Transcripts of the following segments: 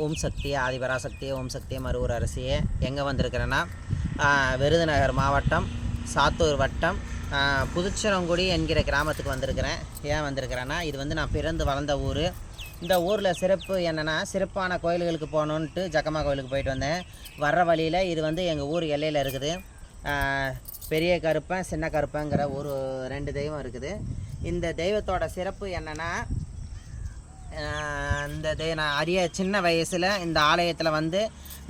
ஓம் சக்தி ஆதிபராசக்தி ஓம் சக்தி மருவூர் அரசியே. எங்கே வந்திருக்கிறேன்னா விருதுநகர் மாவட்டம் சாத்தூர் வட்டம் புதுச்சரங்குடி என்கிற கிராமத்துக்கு வந்திருக்கிறேன். ஏன் வந்திருக்கிறேன்னா, இது வந்து நான் பிறந்து வளர்ந்த ஊர். இந்த ஊரில் சிறப்பு என்னென்னா, சிறப்பான கோயில்களுக்கு போகணுன்ட்டு ஜக்கம்மா கோயிலுக்கு போயிட்டு வந்தேன். வர்ற வழியில் இது வந்து எங்கள் ஊர் எல்லையில் இருக்குது. பெரிய கருப்பன் சின்ன கருப்பங்கிற ஒரு 2 தெய்வம் இருக்குது. இந்த தெய்வத்தோட சிறப்பு என்னென்னா, நான் சின்ன வயசில் இந்த ஆலயத்தில் வந்து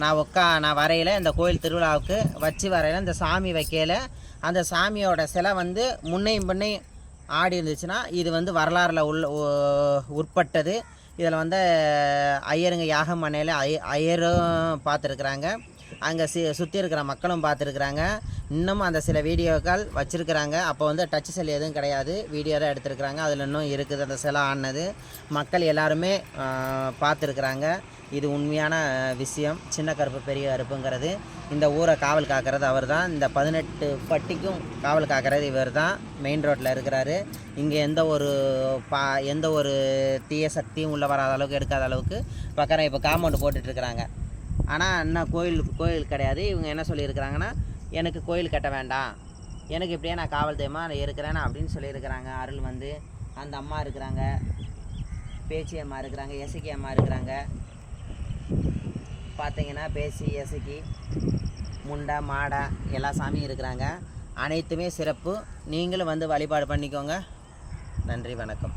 நான் வரையில் இந்த கோயில் திருவிழாவுக்கு வச்சு வரையில் இந்த சாமி வைக்கையில் அந்த சாமியோட சிலை வந்து முன்னையும் பின்னையும் ஆடி இருந்துச்சுன்னா இது வந்து வரலாறில் உட்பட்டது. இதில் வந்து ஐயருங்க யாகம் பண்ணையில் ஐயரும் பார்த்துருக்குறாங்க, அங்கே சுற்றி இருக்கிற மக்களும் பார்த்துருக்குறாங்க. இன்னும் அந்த சில வீடியோக்கள் வச்சுருக்குறாங்க. அப்போ வந்து டச் செல் எதுவும் கிடையாது, வீடியோ தான் எடுத்துருக்குறாங்க. அதில் இன்னும் இருக்குது அந்த சிலை ஆனது. மக்கள் எல்லாருமே பார்த்துருக்குறாங்க. இது உண்மையான விஷயம். சின்ன கருப்பு பெரிய கருப்புங்கிறது இந்த ஊரை காவல் காக்கிறது அவர் தான். இந்த 18 பட்டிக்கும் காவல் காக்கிறது இவர் தான். மெயின் ரோட்டில் இருக்கிறாரு. இங்கே எந்த ஒரு தீய சக்தியும் உள்ள வராத அளவுக்கு எடுக்காத அளவுக்கு பக்கம் இப்போ காம்பவுண்டு போட்டுட்ருக்குறாங்க. ஆனால் இன்னும் கோயில் கிடையாது. இவங்க என்ன சொல்லியிருக்கிறாங்கன்னா, எனக்கு கோயில் கட்ட வேண்டாம், எனக்கு இப்படியே நான் காவல் தெய்வமாக இருக்கிறேன் அப்படின்னு சொல்லியிருக்கிறாங்க. அருள் வந்து அந்த அம்மா இருக்கிறாங்க, பேச்சி அம்மா இருக்கிறாங்க, எசக்கி அம்மா இருக்கிறாங்க. பார்த்தீங்கன்னா பேசி எசக்கி முண்டா மாடா எல்லா சாமியும் இருக்கிறாங்க. அனைத்துமே சிறப்பு. நீங்களும் வந்து வழிபாடு பண்ணிக்கோங்க. நன்றி, வணக்கம்.